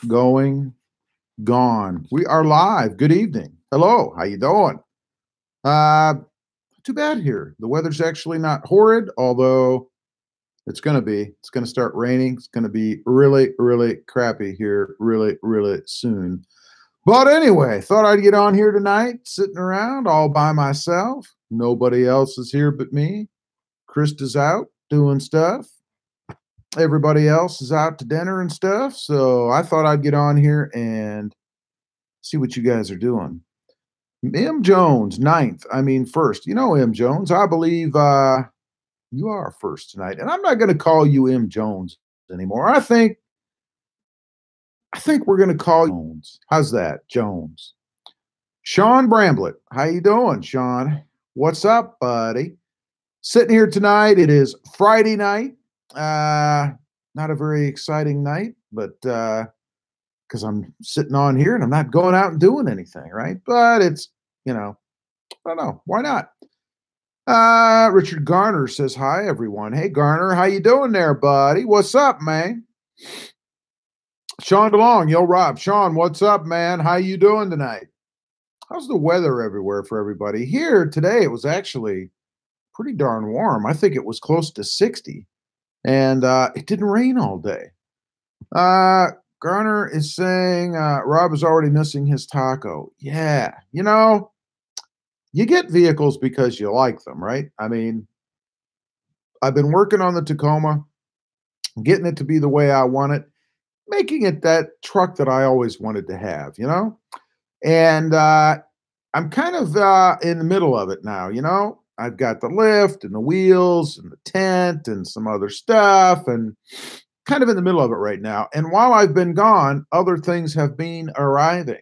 going, gone. We are live. Good evening. Hello. How you doing? Too bad here. The weather's actually not horrid, although it's going to be. It's going to start raining. It's going to be really, really crappy here really, really soon. But anyway, thought I'd get on here tonight, sitting around all by myself. Nobody else is here but me. Krista's out doing stuff. Everybody else is out to dinner and stuff. So I thought I'd get on here and see what you guys are doing. M. Jones, first. You know M. Jones. I believe you are first tonight. And I'm not going to call you M. Jones anymore. I think we're going to call you Jones. How's that? Jones. Sean Bramblett. How you doing, Sean? What's up, buddy? Sitting here tonight. It is Friday night. Not a very exciting night, but because I'm sitting on here and I'm not going out and doing anything, right? But it's, I don't know. Why not? Richard Garner says, hi, everyone. Hey, Garner, how you doing there, buddy? What's up, man? Sean DeLong, yo, Rob. Sean, what's up, man? How you doing tonight? How's the weather everywhere for everybody? Here today, it was actually pretty darn warm. I think it was close to 60. And it didn't rain all day. Garner is saying Rob is already missing his taco. Yeah, you get vehicles because you like them, right? I mean, I've been working on the Tacoma, getting it to be the way I want it, making it that truck that I always wanted to have, And I'm kind of in the middle of it now, I've got the lift and the wheels and the tent and some other stuff and kind of in the middle of it right now. And while I've been gone, other things have been arriving.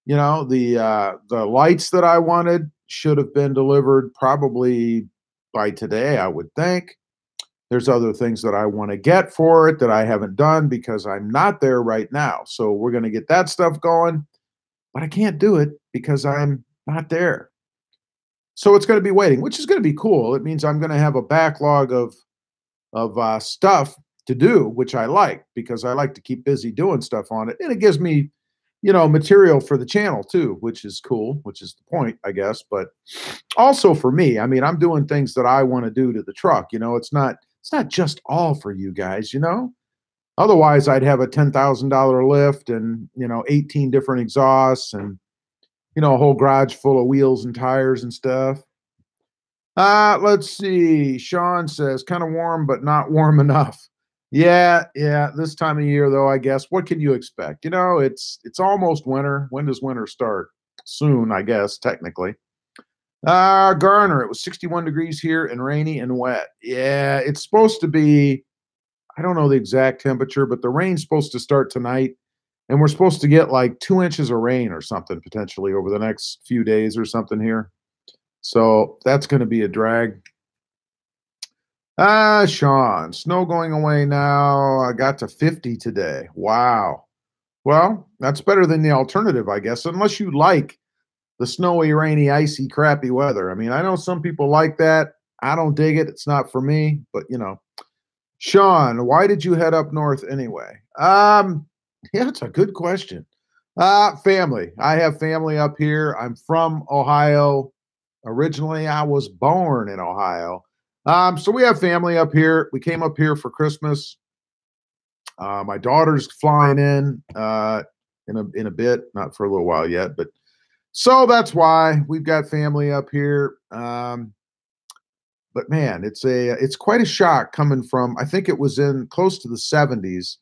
The lights that I wanted should have been delivered probably by today, I would think. There's other things that I want to get for it that I haven't done because I'm not there right now. So we're going to get that stuff going, but I can't do it because I'm not there. So it's going to be waiting, which is going to be cool. It means I'm going to have a backlog of stuff to do, which I like because I like to keep busy doing stuff on it. And it gives me, material for the channel too, which is cool, which is the point, I guess. But also for me, I'm doing things that I want to do to the truck. It's not just all for you guys, Otherwise, I'd have a $10,000 lift and, 18 different exhausts and, a whole garage full of wheels and tires and stuff. Let's see. Sean says, kind of warm, but not warm enough. Yeah. This time of year, though, I guess. What can you expect? It's almost winter. When does winter start? Soon, I guess, technically. Garner, it was 61 degrees here and rainy and wet. Yeah, it's supposed to be, I don't know the exact temperature, but the rain's supposed to start tonight. And we're supposed to get like 2 inches of rain or something potentially over the next few days or something here. So that's going to be a drag. Sean, snow going away now. I got to 50 today. Wow. Well, that's better than the alternative, I guess, unless you like the snowy, rainy, icy, crappy weather. I know some people like that. I don't dig it. It's not for me, but Sean, why did you head up north anyway? Yeah, it's a good question. Family. I have family up here. I'm from Ohio. Originally, I was born in Ohio. So we have family up here. We came up here for Christmas. My daughter's flying in a bit, not for a little while yet, but so that's why we've got family up here. But man, it's quite a shock coming from, I think it was in close to the 70s.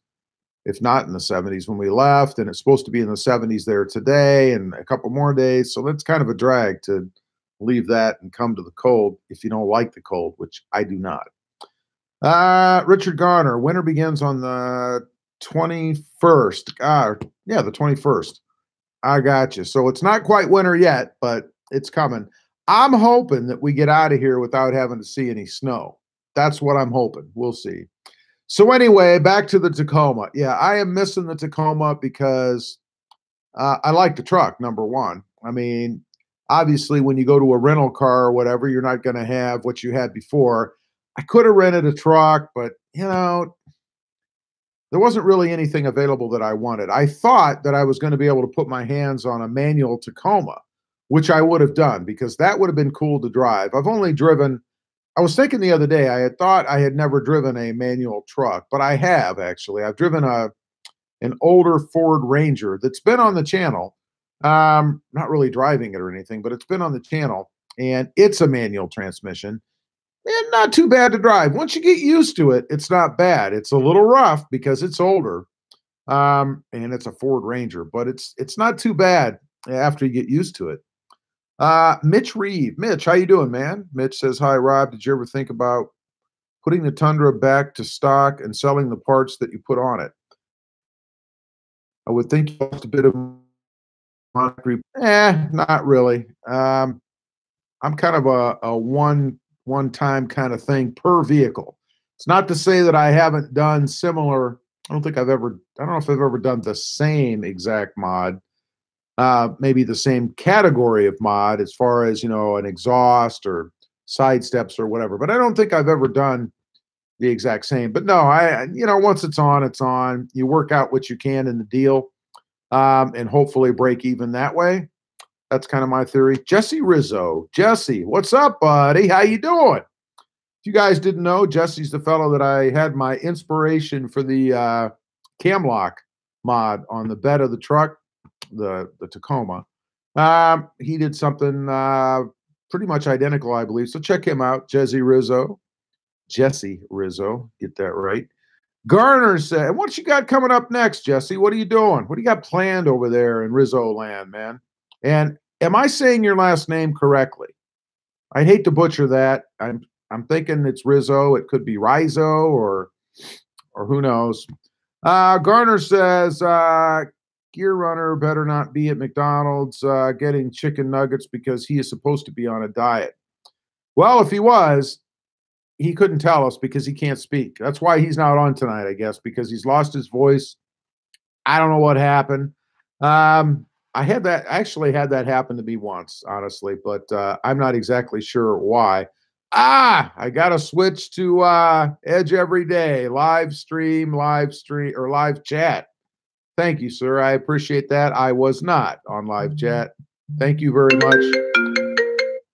If not in the 70s when we left, and it's supposed to be in the 70s there today and a couple more days. So that's kind of a drag to leave that and come to the cold if you don't like the cold, which I do not. Richard Garner, winter begins on the 21st. Yeah, the 21st. I got you. So it's not quite winter yet, but it's coming. I'm hoping that we get out of here without having to see any snow. That's what I'm hoping. We'll see. So anyway, back to the Tacoma. Yeah, I am missing the Tacoma because I like the truck, number one. Obviously, when you go to a rental car or whatever, you're not going to have what you had before. I could have rented a truck, but, there wasn't really anything available that I wanted. I thought that I was going to be able to put my hands on a manual Tacoma, which I would have done because that would have been cool to drive. I've only driven, I was thinking the other day, I had thought I had never driven a manual truck, but I have actually. I've driven an older Ford Ranger that's been on the channel. Not really driving it or anything, but it's been on the channel, and it's a manual transmission and not too bad to drive. Once you get used to it, it's not bad. It's a little rough because it's older, and it's a Ford Ranger, but it's not too bad after you get used to it. Mitch Reeve. Mitch, how you doing, man? Mitch says, hi, Rob. Did you ever think about putting the Tundra back to stock and selling the parts that you put on it? I would think you lost a bit of monetary. Not really. I'm kind of a one-time kind of thing per vehicle. It's not to say that I haven't done similar. I don't know if I've ever done the same exact mod. Maybe the same category of mod as far as, an exhaust or side steps or whatever. But I don't think I've ever done the exact same. But no, once it's on, it's on. You work out what you can in the deal, and hopefully break even that way. That's kind of my theory. Jesse Rizzo. Jesse, what's up, buddy? How you doing? If you guys didn't know, Jesse's the fellow that I had my inspiration for the cam lock mod on the bed of the truck, the Tacoma. He did something pretty much identical, I believe. So check him out, Jesse Rizzo. Jesse Rizzo, get that right. Garner said, what you got coming up next, Jesse? What are you doing? What do you got planned over there in Rizzo land, man? And am I saying your last name correctly? I hate to butcher that. I'm thinking it's Rizzo. It could be Rizzo or who knows. Garner says, Gear Runner better not be at McDonald's getting chicken nuggets because he is supposed to be on a diet. Well, if he was, he couldn't tell us because he can't speak. That's why he's not on tonight, I guess, because he's lost his voice. I don't know what happened. I actually had that happen to me once, honestly, but I'm not exactly sure why. I got to switch to Edge Every Day, live stream, or live chat. Thank you, sir. I appreciate that. I was not on live chat. Thank you very much.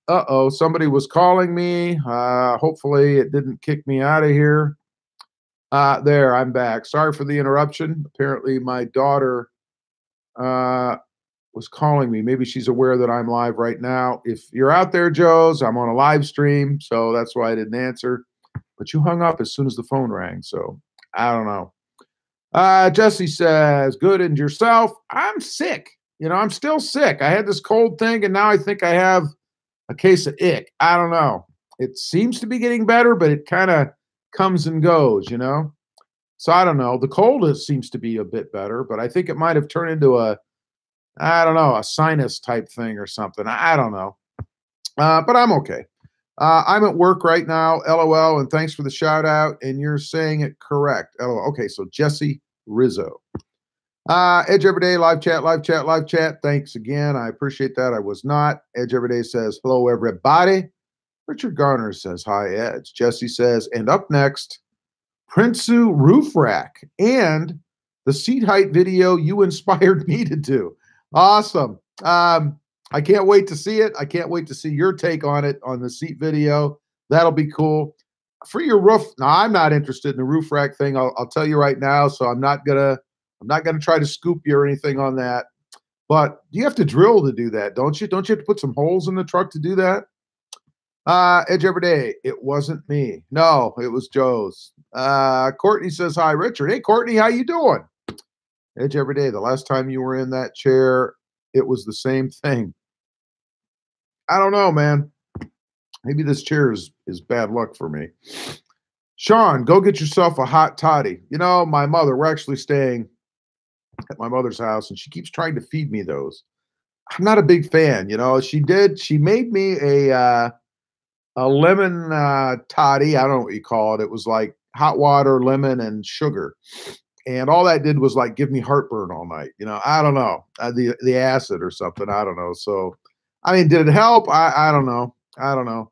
Uh-oh, somebody was calling me. Hopefully it didn't kick me out of here. There, I'm back. Sorry for the interruption. Apparently my daughter was calling me. Maybe she's aware that I'm live right now. If you're out there, Joe's, I'm on a live stream, so that's why I didn't answer. But you hung up as soon as the phone rang, so I don't know. Jesse says, good, and yourself? I'm sick. I'm still sick. I had this cold thing, and now I think I have a case of ick. I don't know. It seems to be getting better, but it kind of comes and goes, So I don't know. The cold seems to be a bit better, but I think it might have turned into a sinus type thing or something. I don't know. But I'm okay. I'm at work right now, LOL, and thanks for the shout out. And you're saying it correct, LOL. Okay, so Jesse Rizzo. Edge Every Day, live chat, live chat, live chat. Thanks again. I appreciate that. I was not. Edge Every Day says, hello, everybody. Richard Garner says, hi, Edge. Jesse says, and up next, Prinsu Roof Rack and the seat height video you inspired me to do. Awesome. I can't wait to see it. I can't wait to see your take on it on the seat video. That'll be cool. For your roof, now I'm not interested in the roof rack thing. I'll tell you right now. So I'm not gonna try to scoop you or anything on that. But you have to drill to do that, don't you? Don't you have to put some holes in the truck to do that? Edge Every Day. It wasn't me. No, it was Joe's. Courtney says, hi, Richard. Hey, Courtney, how you doing? Edge Every Day. The last time you were in that chair, it was the same thing. I don't know, man. Maybe this chair is bad luck for me. Sean, go get yourself a hot toddy. My mother, we're actually staying at my mother's house, and she keeps trying to feed me those. I'm not a big fan. She made me a lemon toddy. I don't know what you call it. It was like hot water, lemon, and sugar. And all that did was like give me heartburn all night. I don't know. The acid or something. I don't know. So, did it help? I don't know. I don't know.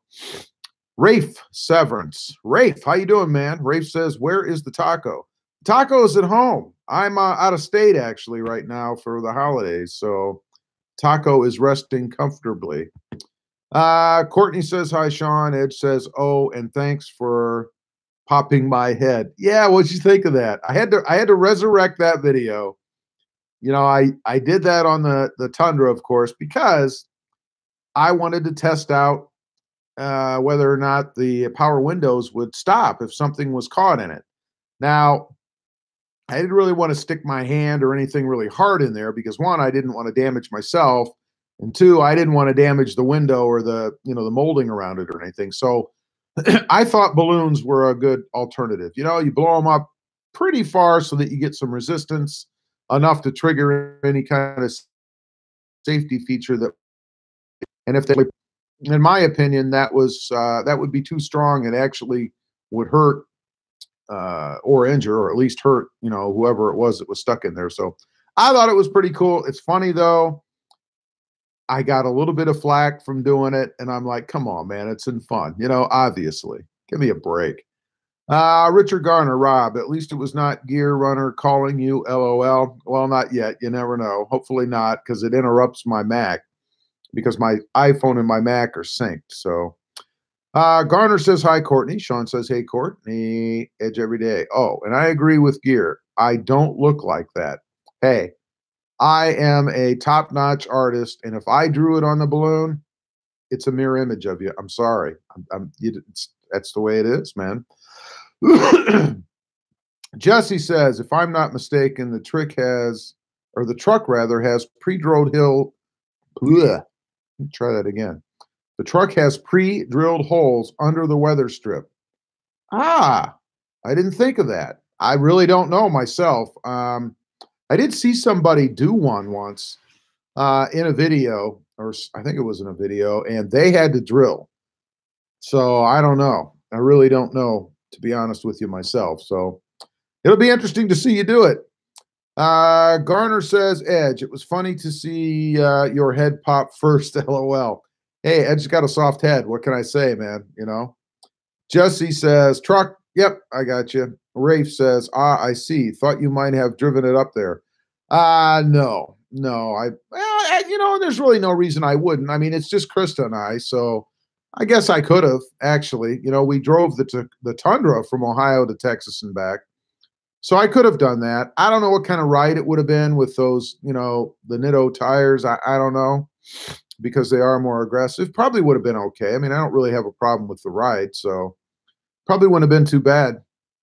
Rafe Severance. Rafe, how you doing, man? Rafe says, where is the taco? Taco's at home. I'm out of state actually right now for the holidays, so Taco is resting comfortably. Courtney says hi, Sean. Ed says, oh, and thanks for popping my head. Yeah, what'd you think of that? I had to resurrect that video. I did that on the Tundra, of course, because I wanted to test out whether or not the power windows would stop if something was caught in it. Now, I didn't really want to stick my hand or anything really hard in there because one, I didn't want to damage myself, and two, I didn't want to damage the window or the molding around it or anything. So I thought balloons were a good alternative. You blow them up pretty far so that you get some resistance enough to trigger any kind of safety feature and if they, in my opinion, that would be too strong and actually would hurt or injure or at least hurt, whoever it was that was stuck in there. So I thought it was pretty cool. It's funny though. I got a little bit of flack from doing it, and I'm like, come on, man, it's in fun, obviously. Give me a break. Richard Garner, Rob, at least it was not Gear Runner calling you, LOL. Well, not yet. You never know. Hopefully not, because it interrupts my Mac, because my iPhone and my Mac are synced. So Garner says hi, Courtney. Sean says, hey, Courtney, Edge every day. Oh, and I agree with Gear. I don't look like that. Hey, I am a top-notch artist, and if I drew it on the balloon, it's a mirror image of you. I'm sorry. That's the way it is, man. Jesse says, if I'm not mistaken, the truck has pre-drilled hill. Bleh. Try that again. The truck has pre-drilled holes under the weather strip. I didn't think of that. I really don't know myself. I did see somebody do one once in a video, or I think it was in a video, and they had to drill. So I don't know. I really don't know, to be honest with you myself. So it'll be interesting to see you do it. Garner says, Edge, it was funny to see your head pop first, LOL. Hey, Edge's got a soft head. What can I say, man? Jesse says, truck. Yep, I got you. Rafe says, I see. Thought you might have driven it up there. No. There's really no reason I wouldn't. I mean, it's just Krista and I, so I guess I could have, actually. We drove the Tundra from Ohio to Texas and back. So I could have done that. I don't know what kind of ride it would have been with those, the Nitto tires. I don't know, because they are more aggressive. Probably would have been okay. I mean, I don't really have a problem with the ride, so probably wouldn't have been too bad.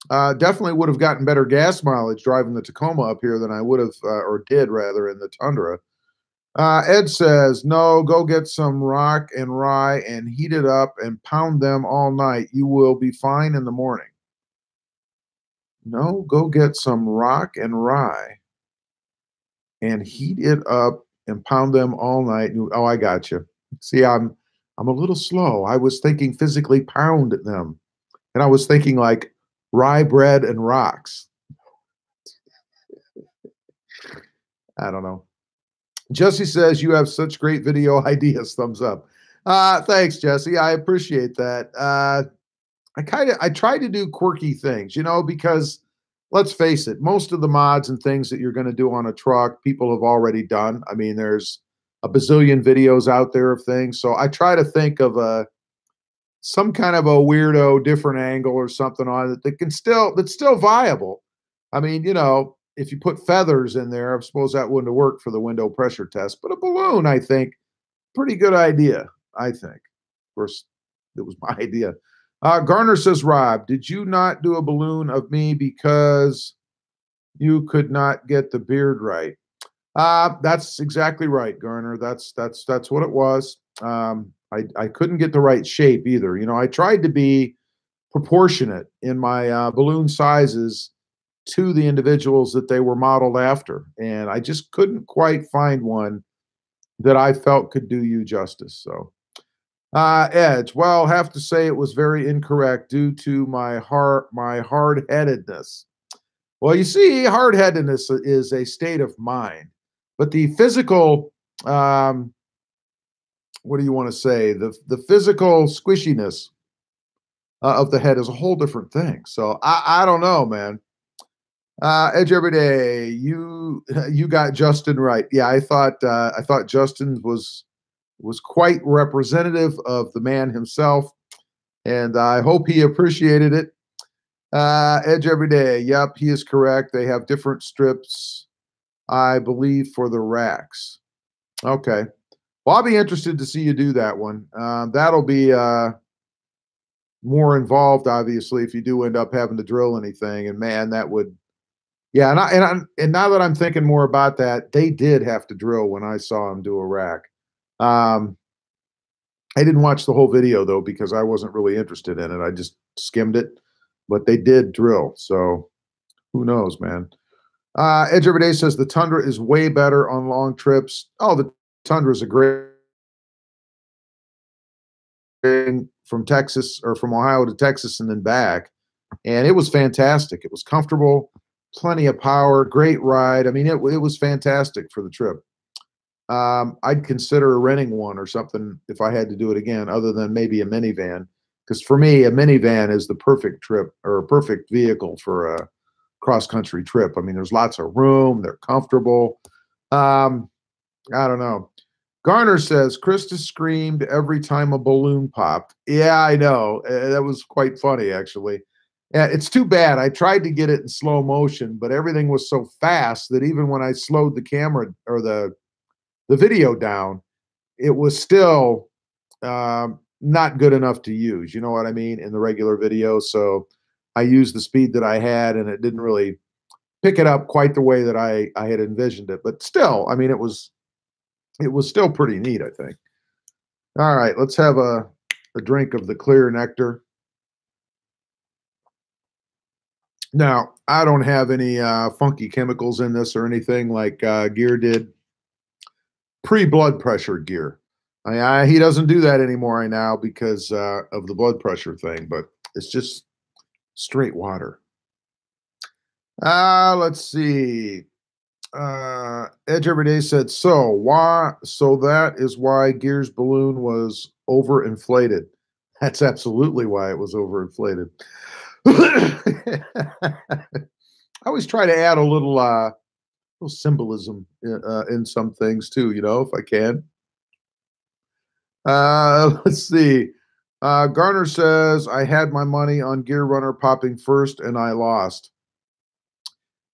Definitely would have gotten better gas mileage driving the Tacoma up here than I would have, or did rather, in the Tundra. Ed says, no, go get some rock and rye and heat it up and pound them all night. You will be fine in the morning. No, go get some rock and rye and heat it up and pound them all night. Oh, I got you. See, I'm a little slow. I was thinking physically pound them. And I was thinking like rye bread and rocks. I don't know. Jesse says, you have such great video ideas. Thumbs up. Thanks, Jesse. I appreciate that. I try to do quirky things, because let's face it, most of the mods and things that you're going to do on a truck, people have already done. I mean, there's a bazillion videos out there of things. So I try to think of some kind of a weirdo different angle or something on it that's still viable. I mean, if you put feathers in there, I suppose that wouldn't have worked for the window pressure test, but a balloon, I think, pretty good idea, I think. Of course, it was my idea. Garner says, Rob, did you not do a balloon of me because you could not get the beard right? That's exactly right, Garner. That's what it was. I couldn't get the right shape either. I tried to be proportionate in my balloon sizes to the individuals that they were modeled after, and I just couldn't quite find one that I felt could do you justice. So, Edge, well, have to say it was very incorrect due to my hard-headedness. Well, you see, hard-headedness is a state of mind, but the physical, what do you want to say? The physical squishiness of the head is a whole different thing. So I don't know, man. Edge every day. You got Justin right. Yeah, I thought Justin was quite representative of the man himself, and I hope he appreciated it. Edge every day. Yep, he is correct. They have different strips, I believe, for the racks. Okay. Well, I'll be interested to see you do that one. That'll be more involved, obviously, if you do end up having to drill anything. And man, that would, yeah. And now that I'm thinking more about that, they did have to drill when I saw them do a rack. Um, I didn't watch the whole video though because I wasn't really interested in it. I just skimmed it, but they did drill. So who knows, man? Edge Every Day says the Tundra is way better on long trips. Oh, the Tundra is a great from Texas or from Ohio to Texas and then back. And it was fantastic. It was comfortable, plenty of power, great ride. I mean, it was fantastic for the trip. I'd consider renting one or something if I had to do it again, other than maybe a minivan. Because for me, a minivan is the perfect trip or a perfect vehicle for a cross-country trip. I mean, there's lots of room. They're comfortable. I don't know. Garner says, Krista screamed every time a balloon popped. Yeah, I know. That was quite funny, actually. Yeah, it's too bad. I tried to get it in slow motion, but everything was so fast that even when I slowed the camera or the video down, it was still not good enough to use. You know what I mean? In the regular video. So I used the speed that I had, and it didn't really pick it up quite the way that I had envisioned it. But still, I mean, it was still pretty neat, I think. All right, let's have a drink of the clear nectar. Now, I don't have any funky chemicals in this or anything like Gear did. Pre-blood pressure Gear. He doesn't do that anymore right now because of the blood pressure thing, but it's just straight water. Let's see. Edge Every Day said, so that is why Gear's balloon was overinflated. That's absolutely why it was overinflated. I always try to add a little symbolism in some things too, you know, if I can. Let's see. Garner says, I had my money on Gear Runner popping first and I lost.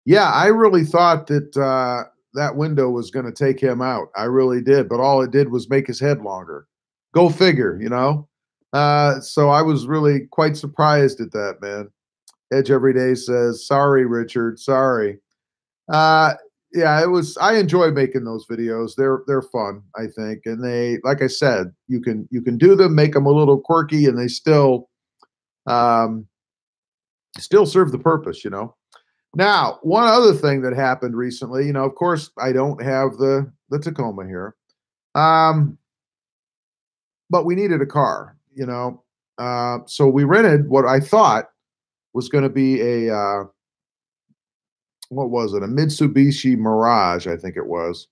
Yeah, I really thought that that window was going to take him out. I really did, but all it did was make his head longer. Go figure, you know? So I was really quite surprised at that, man. Edge Every Day says, sorry, Richard, sorry. Yeah, I enjoy making those videos. They're fun, I think. And they, like I said, you can do them, make them a little quirky, and they still serve the purpose, you know. Now, one other thing that happened recently, you know, of course, I don't have the Tacoma here, but we needed a car, you know, so we rented what I thought was going to be a what was it? A Mitsubishi Mirage, I think it was.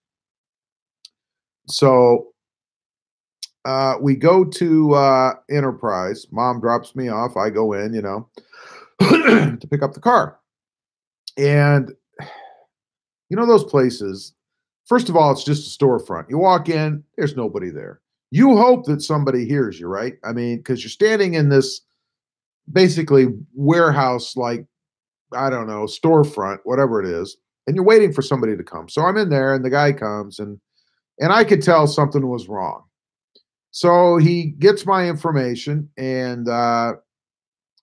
So we go to Enterprise. Mom drops me off. I go in, you know, to pick up the car. And, you know, those places, first of all, it's just a storefront. You walk in, there's nobody there. You hope that somebody hears you, right? I mean, because you're standing in this basically warehouse, like, I don't know, storefront, whatever it is, and you're waiting for somebody to come. So I'm in there, and the guy comes, and I could tell something was wrong. So he gets my information, and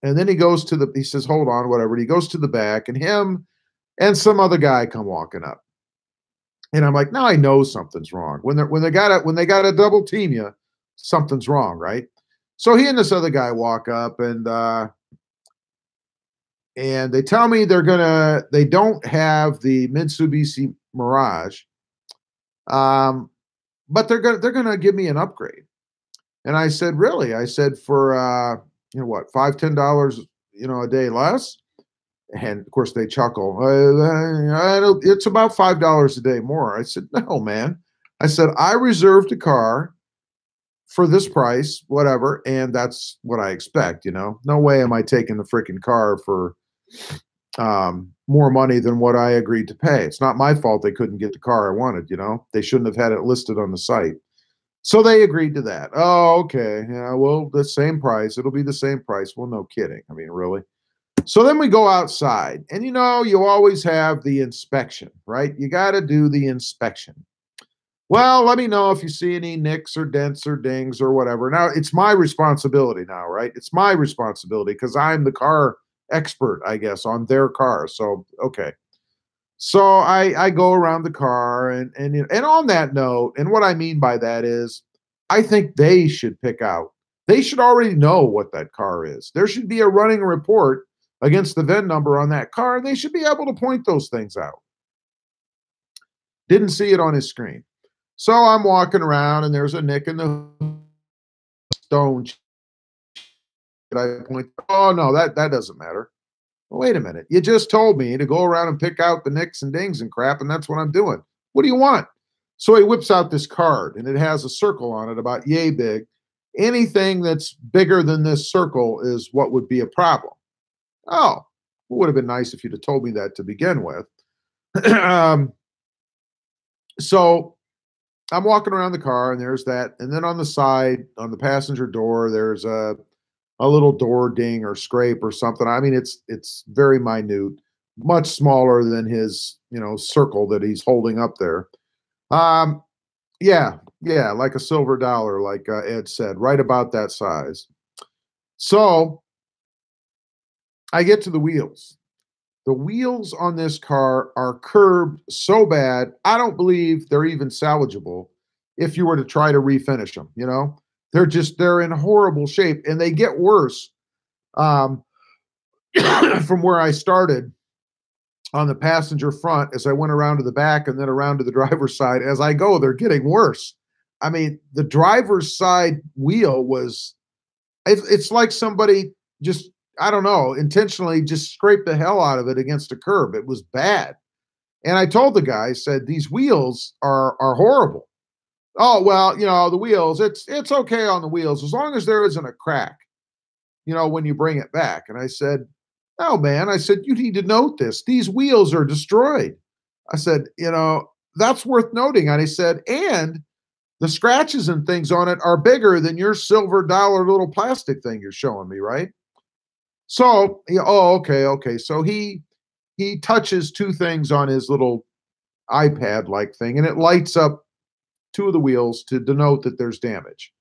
then he says, hold on, whatever. And he goes to the back, and him and some other guy come walking up. And I'm like, now I know something's wrong. When they gotta double team you, something's wrong, right? So he and this other guy walk up, and they tell me they don't have the Mitsubishi Mirage, but they're gonna give me an upgrade. And I said, really? I said, for you know what, $5-10, you know, a day less? And of course they chuckle. It's about $5 a day more. I said, no, man. I said, I reserved a car for this price, whatever, and that's what I expect, you know. No way am I taking the freaking car for more money than what I agreed to pay. It's not my fault they couldn't get the car I wanted, They shouldn't have had it listed on the site. So they agreed to that. Oh, okay. Yeah, well, the same price. It'll be the same price. Well, no kidding. I mean, really? So then we go outside, and you always have the inspection, right? You got to do the inspection. Well, let me know if you see any nicks or dents or dings or whatever. Now, it's my responsibility now, right? It's my responsibility because I'm the car expert, I guess, on their car. So, okay. So I go around the car and on that note, and what I mean by that is I think they should pick out. They should already know what that car is. There should be a running report against the VIN number on that car. They should be able to point those things out. Didn't see it on his screen. So I'm walking around and there's a nick in the stone. I point, oh no, that doesn't matter. Well, wait a minute. You just told me to go around and pick out the nicks and dings and crap, and that's what I'm doing. What do you want? So he whips out this card, and it has a circle on it about yay big. Anything that's bigger than this circle is what would be a problem. Oh, it would have been nice if you'd have told me that to begin with. So I'm walking around the car, and there's that. And then on the side, on the passenger door, there's a little door ding or scrape or something. I mean, it's very minute, much smaller than his, circle that he's holding up there. Yeah, like a silver dollar, like Ed said, right about that size. So I get to the wheels. The wheels on this car are curved so bad, I don't believe they're even salvageable if you were to try to refinish them, They're in horrible shape, and they get worse from where I started on the passenger front as I went around to the back and then around to the driver's side. As I go, they're getting worse. I mean, the driver's side wheel it's like somebody just, I don't know, intentionally just scraped the hell out of it against a curb. It was bad. And I told the guy, I said, these wheels are horrible. Oh, well, the wheels, it's okay on the wheels as long as there isn't a crack, when you bring it back. And I said, no, man. I said, you need to note this. These wheels are destroyed. I said, that's worth noting. And I said, and the scratches and things on it are bigger than your silver dollar little plastic thing you're showing me, right? So, okay. So he touches two things on his little iPad-like thing, and it lights up two of the wheels to denote that there's damage,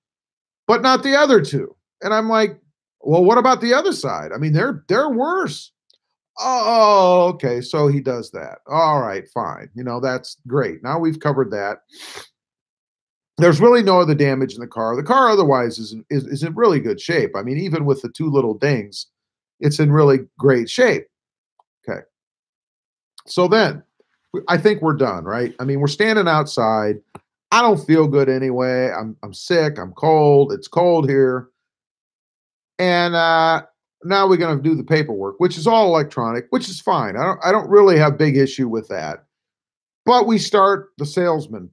but not the other two. And I'm like, well, what about the other side? I mean, they're worse. Oh, okay. So he does that. All right, fine. That's great. Now we've covered that. There's really no other damage in the car. The car otherwise is in really good shape. I mean, even with the two little dings, it's in really great shape. Okay. So then I think we're done, right? I mean, we're standing outside. I don't feel good anyway. I'm sick. I'm cold. It's cold here. And now we're going to do the paperwork, which is all electronic, which is fine. I don't really have big issue with that. But we start the salesman,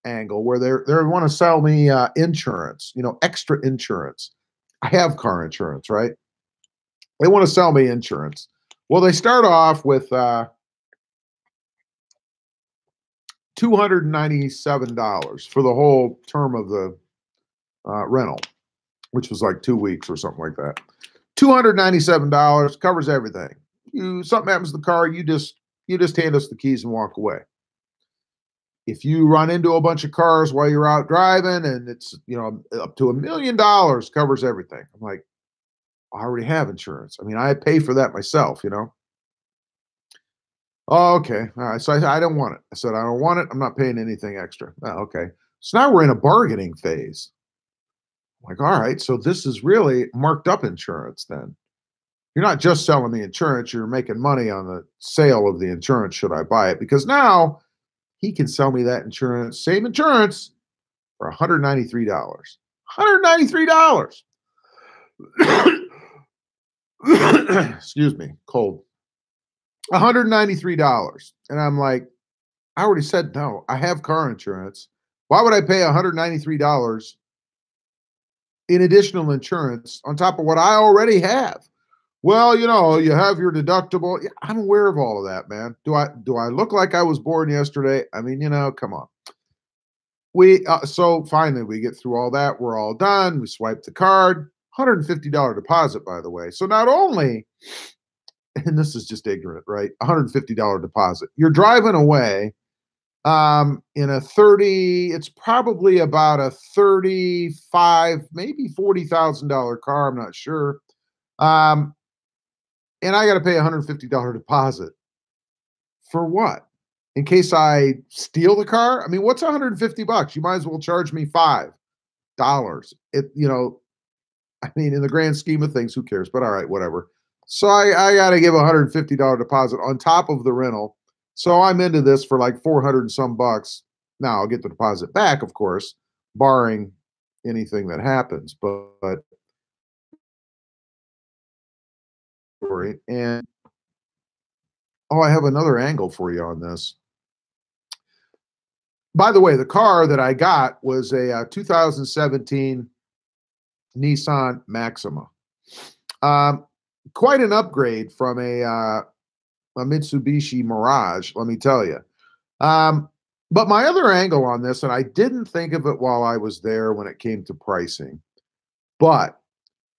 angle where they want to sell me insurance, extra insurance. I have car insurance, right? They want to sell me insurance. Well, they start off with $297 for the whole term of the rental, which was like 2 weeks or something like that. $297 covers everything. Something happens to the car, you just hand us the keys and walk away. If you run into a bunch of cars while you're out driving and it's, up to $1 million, covers everything. I'm like, I already have insurance. I mean, I pay for that myself, Oh, okay. All right. So I don't want it. I said, I don't want it. I'm not paying anything extra. Oh, okay. So now we're in a bargaining phase. I'm like, all right. So this is really marked up insurance then. You're not just selling me insurance. You're making money on the sale of the insurance. Should I buy it? Because now he can sell me that insurance, same insurance, for $193. $193. Excuse me, cold. $193. And I'm like, I already said no. I have car insurance. Why would I pay $193 in additional insurance on top of what I already have? Well, you have your deductible. Yeah, I'm aware of all of that, man. Do I look like I was born yesterday? I mean, come on. So finally we get through all that. We're all done. We swipe the card. $150 deposit, by the way. So not only, and this is just ignorant, right? $150 deposit. You're driving away in a 30, it's probably about a 35, maybe $40,000 car. I'm not sure. Um, and I got to pay a $150 deposit for what? In case I steal the car? I mean, what's 150 bucks? You might as well charge me $5. I mean, in the grand scheme of things, who cares? But all right, whatever. So I got to give a $150 deposit on top of the rental. So I'm into this for like 400 and some bucks. Now I'll get the deposit back, of course, barring anything that happens. But and oh, I have another angle for you on this. By the way, the car that I got was a 2017 Nissan Maxima. Quite an upgrade from a Mitsubishi Mirage, let me tell you. But my other angle on this, and I didn't think of it while I was there when it came to pricing, but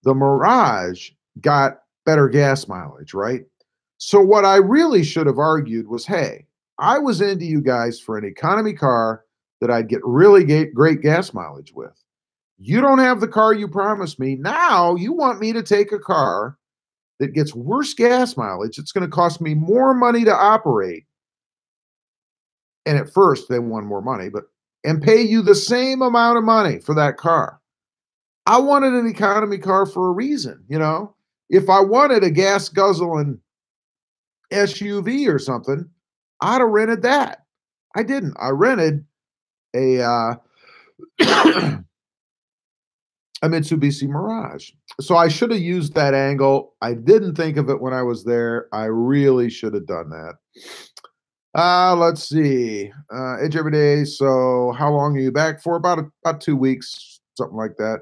the Mirage got better gas mileage, right? So what I really should have argued was, hey, I was into you guys for an economy car that I'd get really great gas mileage with. You don't have the car you promised me. Now you want me to take a car that gets worse gas mileage. It's going to cost me more money to operate. And at first they want more money, and pay you the same amount of money for that car. I wanted an economy car for a reason. If I wanted a gas guzzling SUV or something, I'd have rented that. I didn't. I rented a a Mitsubishi Mirage. So I should have used that angle. I didn't think of it when I was there. I really should have done that. Let's see. Edge every day. So how long are you back for? About 2 weeks, something like that.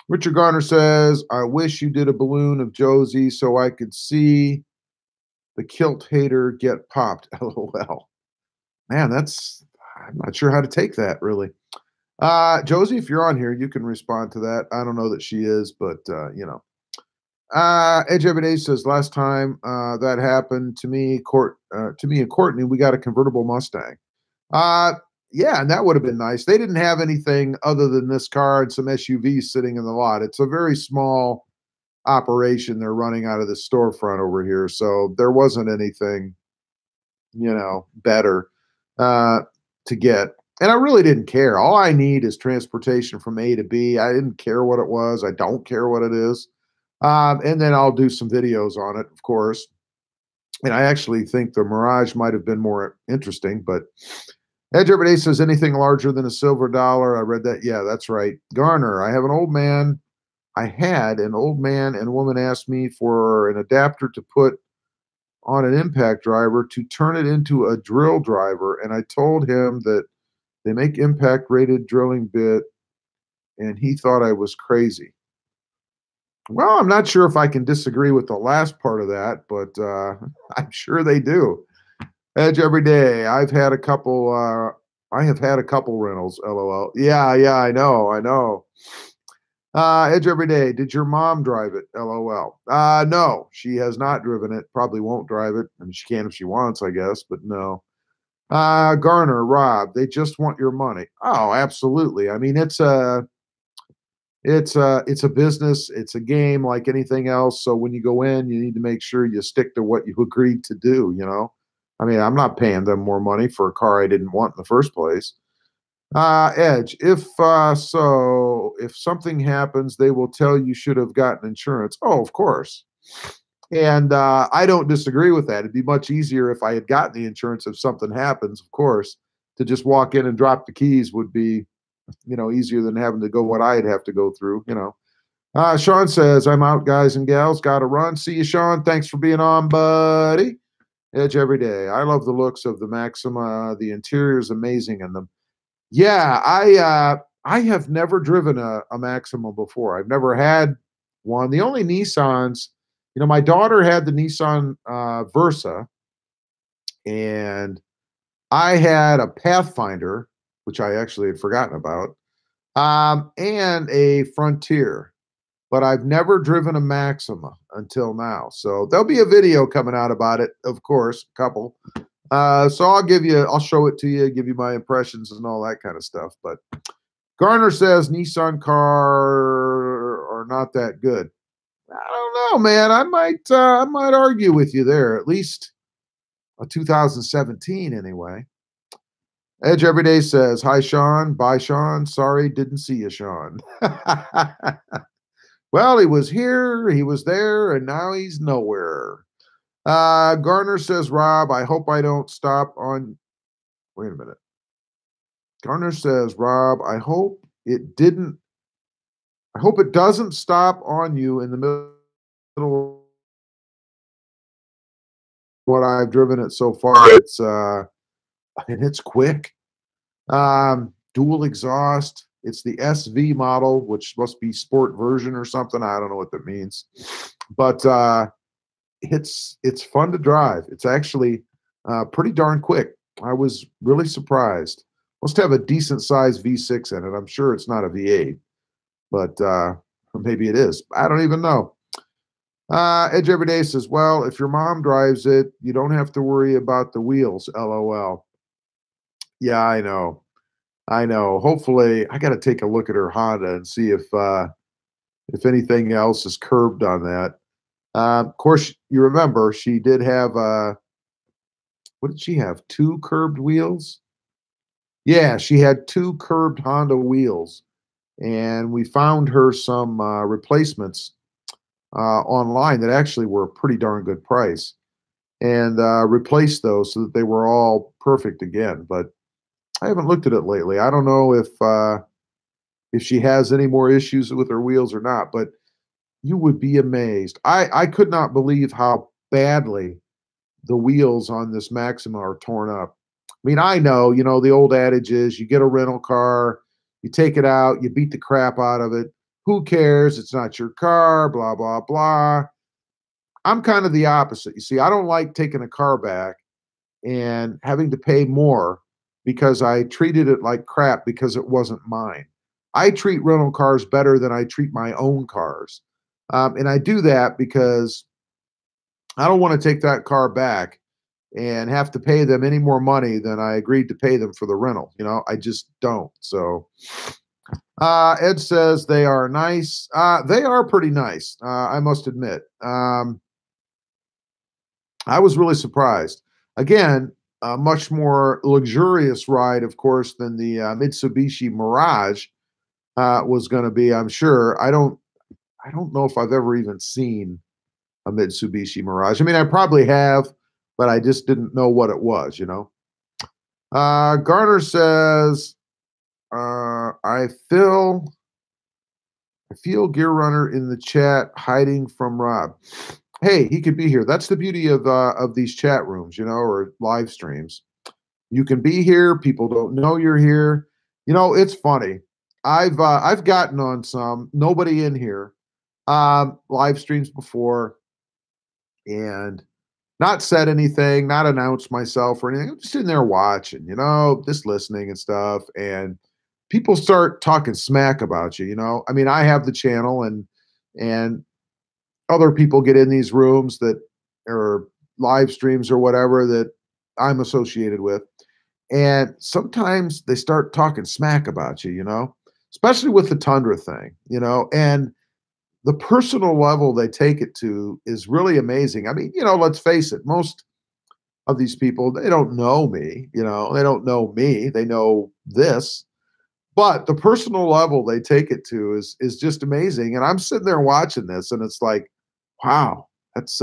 Richard Garner says, I wish you did a balloon of Josie so I could see the kilt hater get popped. LOL. Man, I'm not sure how to take that, really. Josie, if you're on here, you can respond to that. I don't know that she is, but Edge Every Day says, last time that happened to me and Courtney, we got a convertible Mustang. Yeah, and that would have been nice. They didn't have anything other than this car and some SUVs sitting in the lot. It's a very small operation they're running out of the storefront over here, so there wasn't anything, better to get. And I really didn't care. All I need is transportation from A to B. I didn't care what it was. I don't care what it is. And then I'll do some videos on it, of course. And I actually think the Mirage might have been more interesting, but Edge Every Day says anything larger than a silver dollar. I read that. Yeah, that's right. Garner, I had an old man and woman asked me for an adapter to put on an impact driver to turn it into a drill driver. And I told him that they make impact rated drilling bit, and he thought I was crazy. Well, I'm not sure if I can disagree with the last part of that, but I'm sure they do. Edge Every Day. I have had a couple rentals. LOL. Yeah, I know. Edge Every Day. Did your mom drive it? LOL. No, she has not driven it. Probably won't drive it. I mean, she can if she wants, I guess, but no. Garner, Rob, they just want your money. Oh, absolutely. I mean, it's a business. It's a game like anything else. So when you go in, you need to make sure you stick to what you agreed to do. I mean, I'm not paying them more money for a car I didn't want in the first place. Edge, if something happens, they will tell you should have gotten insurance. Oh, of course. And I don't disagree with that. It'd be much easier if I had gotten the insurance if something happens, of course. To just walk in and drop the keys would be, easier than having to go what I'd have to go through, Sean says, I'm out, guys and gals. Got to run. See you, Sean. Thanks for being on, buddy. Edge Every Day. I love the looks of the Maxima. The interior is amazing in them. Yeah, I have never driven a Maxima before. I've never had one. The only Nissans My daughter had the Nissan Versa, and I had a Pathfinder, which I actually had forgotten about, and a Frontier. But I've never driven a Maxima until now. So there'll be a video coming out about it, of course, a couple. So I'll show it to you, give you my impressions and all that kind of stuff. But Garner says Nissan car are not that good. I don't know, man. I might argue with you there. At least a 2017 anyway. Edge Everyday says, "Hi, Sean. Bye, Sean. Sorry, didn't see you, Sean." Well, he was here, he was there, and now he's nowhere. Garner says, "Rob, I hope I don't stop on." Wait a minute. Garner says, "Rob, I hope it didn't. I hope it doesn't stop on you in the middle of what I've driven it so far. And it's quick. Dual exhaust. It's the SV model, which must be sport version or something. I don't know what that means, but it's fun to drive. It's actually pretty darn quick. I was really surprised. Must have a decent sized V6 in it. I'm sure it's not a V8, but maybe it is. I don't even know. Edge Everyday says, "Well, if your mom drives it, you don't have to worry about the wheels. LOL." Yeah, I know. I know. Hopefully, I got to take a look at her Honda and see if anything else is curbed on that. Of course, you remember she did have what did she have? Two curbed wheels? Yeah, she had two curbed Honda wheels, and we found her some replacements online that actually were a pretty darn good price, and replaced those so that they were all perfect again. But I haven't looked at it lately. I don't know if she has any more issues with her wheels or not, but you would be amazed. I could not believe how badly the wheels on this Maxima are torn up. I mean, I know, the old adage is you get a rental car, you take it out, you beat the crap out of it. Who cares? It's not your car, blah, blah, blah. I'm kind of the opposite. You see, I don't like taking a car back and having to pay more because I treated it like crap because it wasn't mine. I treat rental cars better than I treat my own cars. And I do that because I don't want to take that car back and have to pay them any more money than I agreed to pay them for the rental. I just don't. So Ed says they are nice. They are pretty nice, I must admit. I was really surprised. Again, a much more luxurious ride, of course, than the Mitsubishi Mirage was going to be. I'm sure. I don't know if I've ever even seen a Mitsubishi Mirage. I mean, I probably have, but I just didn't know what it was. Garner says, I feel Gear Runner in the chat hiding from Rob. Hey, he could be here. That's the beauty of these chat rooms, or live streams. You can be here. People don't know you're here. It's funny. I've gotten on some nobody in here live streams before and not said anything, not announced myself or anything. I'm just sitting there watching, just listening and stuff. And people start talking smack about you. I mean, I have the channel and other people get in these rooms that or live streams or whatever that I'm associated with. And sometimes they start talking smack about you, especially with the Tundra thing, and the personal level they take it to is really amazing. I mean, let's face it, most of these people, they don't know me, they don't know me, they know this. But the personal level they take it to is just amazing. And I'm sitting there watching this and it's like, wow, it's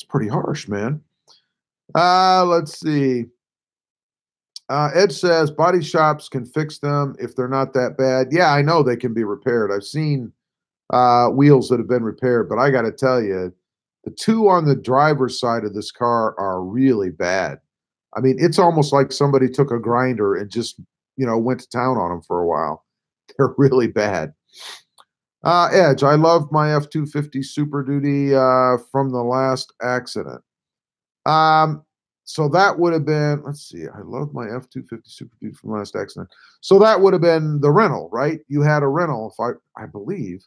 pretty harsh, man. Let's see. Ed says body shops can fix them if they're not that bad. Yeah, I know they can be repaired. I've seen wheels that have been repaired, but I got to tell you, the two on the driver's side of this car are really bad. I mean, it's almost like somebody took a grinder and just, went to town on them for a while. They're really bad. Edge, I love my F-250 Super Duty from the last accident. Um, so that would have been, let's see, I love my F-250 Super Duty from last accident. So that would have been the rental, right? You had a rental, if I believe.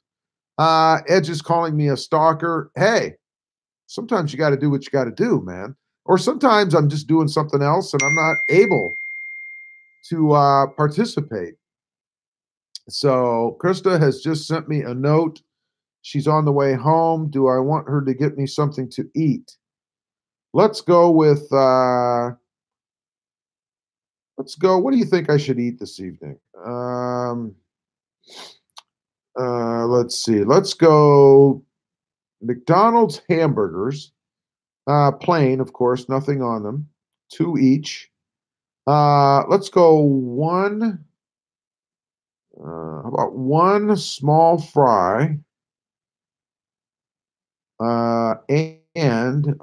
Edge is calling me a stalker. Hey, sometimes you got to do what you got to do, man. Or sometimes I'm just doing something else and I'm not able to participate. So Krista has just sent me a note. She's on the way home. Do I want her to get me something to eat? Let's go with let's go. What do you think I should eat this evening? Let's see. Let's go McDonald's hamburgers. Plain, of course, nothing on them. 2 each. Let's go one. How about one small fry? And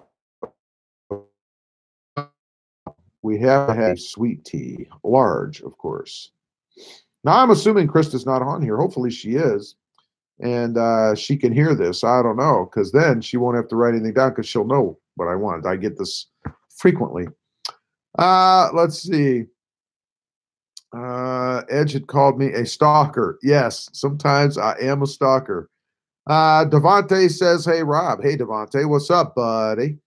we have a sweet tea, large, of course. Now, I'm assuming Krista's not on here. Hopefully she is. And she can hear this. I don't know, because then she won't have to write anything down because she'll know what I want. I get this frequently. Let's see. Edge had called me a stalker. Yes, sometimes I am a stalker. Devontae says, hey, Rob. Hey, Devontae. What's up, buddy?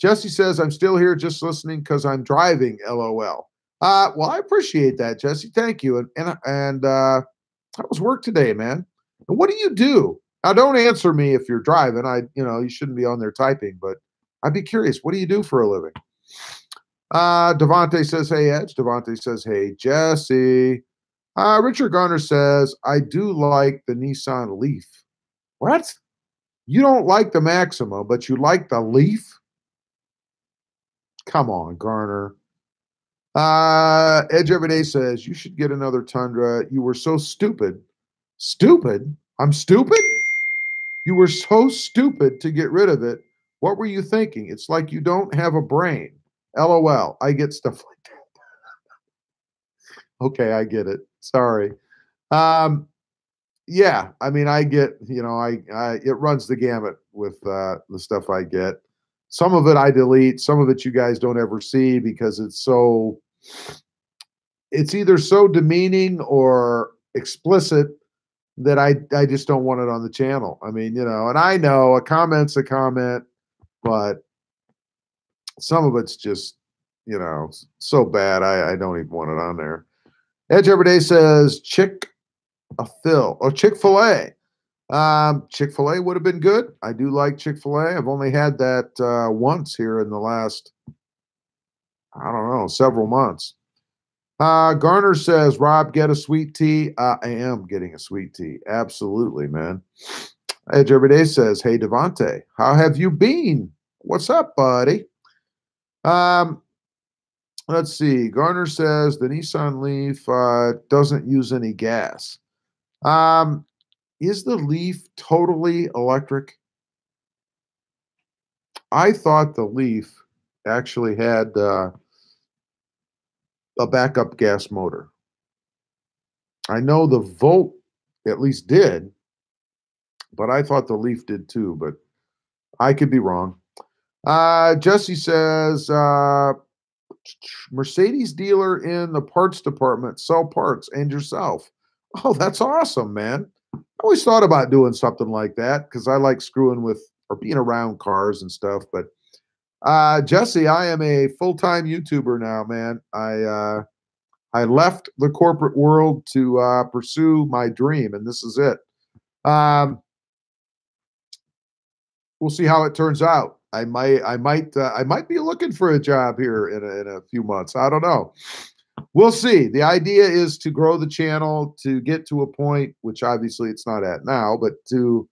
Jesse says, I'm still here just listening because I'm driving, LOL. Well, I appreciate that, Jesse. Thank you. And how was work today, man? And what do you do? Now, don't answer me if you're driving. You shouldn't be on there typing, but I'd be curious. What do you do for a living? Devontae says, hey, Edge. Devontae says, hey, Jesse. Richard Garner says, I do like the Nissan Leaf. What? You don't like the Maxima, but you like the Leaf? Come on, Garner. Edge Everyday says, you should get another Tundra. You were so stupid. Stupid? I'm stupid? You were so stupid to get rid of it. What were you thinking? It's like you don't have a brain. LOL. I get stuff like that. Okay, I get it. Sorry. Yeah, I mean, I get, it runs the gamut with the stuff I get. Some of it I delete. Some of it you guys don't ever see because it's either so demeaning or explicit that I just don't want it on the channel. I mean, and I know a comment's a comment, but some of it's just, so bad I don't even want it on there. Edge Everyday says Chick-fil-A. Chick-fil-A would have been good. I do like Chick-fil-A. I've only had that once here in the last, I don't know, several months. Garner says, Rob, get a sweet tea. I am getting a sweet tea. Absolutely, man. Edge Everyday says, hey, Devontae, how have you been? What's up, buddy? Let's see. Garner says the Nissan Leaf doesn't use any gas. Is the Leaf totally electric? I thought the Leaf actually had a backup gas motor. I know the Volt at least did, but I thought the Leaf did too, but I could be wrong. Jesse says, Mercedes dealer in the parts department, sell parts and yourself. Oh, that's awesome, man. I always thought about doing something like that because I like screwing with or being around cars and stuff. But Jesse, I am a full-time YouTuber now, man. I left the corporate world to pursue my dream, and this is it. We'll see how it turns out. I might be looking for a job here in a few months. I don't know. We'll see. The idea is to grow the channel to get to a point, which obviously it's not at now, but to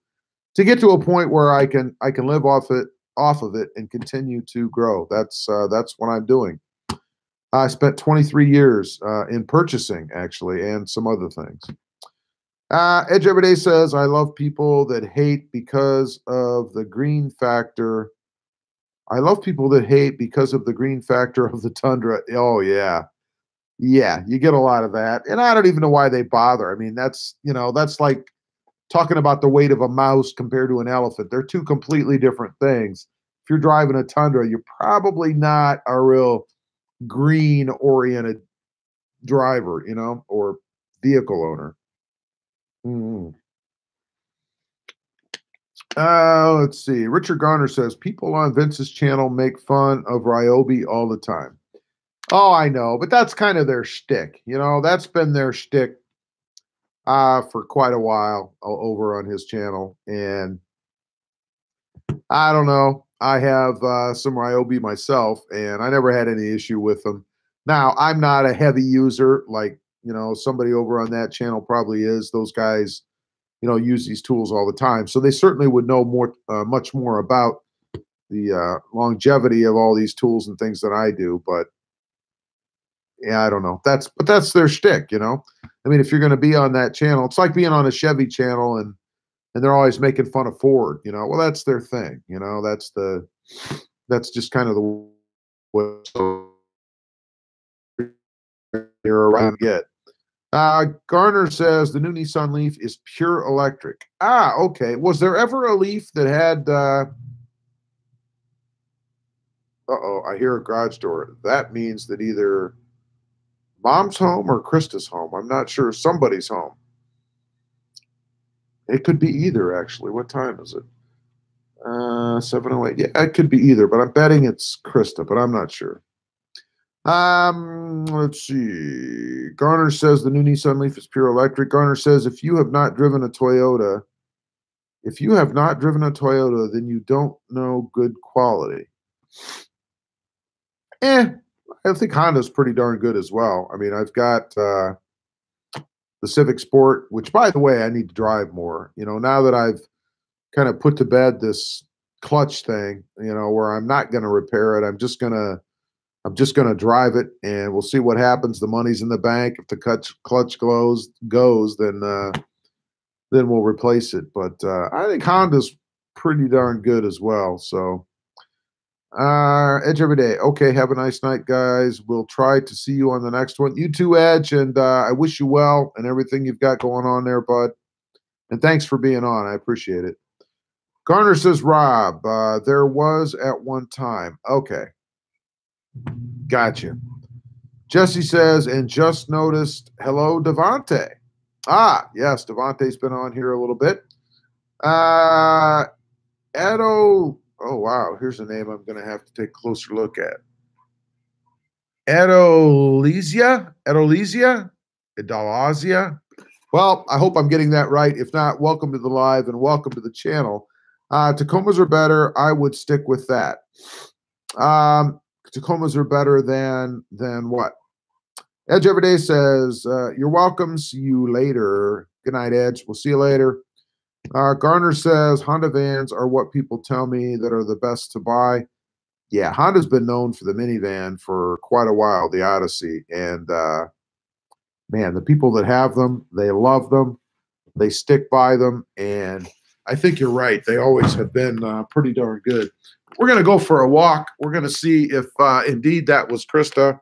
get to a point where I can live off of it and continue to grow. That's what I'm doing. I spent 23 years in purchasing, actually, and some other things. Edge Everyday says, I love people that hate because of the green factor. I love people that hate because of the green factor of the Tundra. Oh, yeah. Yeah, you get a lot of that. And I don't even know why they bother. I mean, that's like talking about the weight of a mouse compared to an elephant. They're two completely different things. If you're driving a Tundra, you're probably not a real green-oriented driver, you know, or vehicle owner. Mm. Let's see. Richard Garner says, people on Vince's channel make fun of Ryobi all the time. Oh, I know, but that's kind of their shtick. You know, that's been their shtick for quite a while over on his channel. And I don't know. I have some Ryobi myself, and I never had any issue with them. Now, I'm not a heavy user like, you know, somebody over on that channel probably is. Those guys, you know, use these tools all the time. So they certainly would know more, much more about the longevity of all these tools and things than I do. But yeah, I don't know. But that's their shtick, you know. I mean, if you're going to be on that channel, it's like being on a Chevy channel and they're always making fun of Ford, you know. Well, that's their thing, you know. That's just kind of the way you're around to get. Garner says the new Nissan Leaf is pure electric. Ah, okay. Was there ever a Leaf that had uh-oh, I hear a garage door. That means that either Mom's home or Krista's home. I'm not sure. Somebody's home. It could be either, actually. What time is it? 7:08. Yeah, it could be either, but I'm betting it's Krista, but I'm not sure. Let's see. Garner says the new Nissan Leaf is pure electric. Garner says if you have not driven a Toyota, then you don't know good quality. I think Honda's pretty darn good as well. I mean, I've got the Civic Sport, which, by the way, I need to drive more. You know, now that I've kind of put to bed this clutch thing, you know, where I'm not going to repair it. I'm just gonna drive it, and we'll see what happens. The money's in the bank. If the clutch goes, then we'll replace it. But I think Honda's pretty darn good as well. So Edge every day. Okay, have a nice night, guys. We'll try to see you on the next one. You too, Edge, and I wish you well and everything you've got going on there, bud. And thanks for being on. I appreciate it. Garner says, Rob, there was at one time. Okay. Gotcha. Jesse says, and just noticed, hello, Devante. Ah, yes, Devante's been on here a little bit. Edo, oh, wow, here's a name I'm going to have to take a closer look at. Edolizia? Well, I hope I'm getting that right. If not, welcome to the live and welcome to the channel. Tacomas are better. I would stick with that. Tacomas are better than what? Edge Everyday says, you're welcome. See you later. Good night, Edge. We'll see you later. Garner says, Honda vans are what people tell me that are the best to buy. Yeah, Honda's been known for the minivan for quite a while, the Odyssey. And, man, the people that have them, they love them. They stick by them. And I think you're right. They always have been pretty darn good. We're going to go for a walk. We're going to see if indeed that was Krista.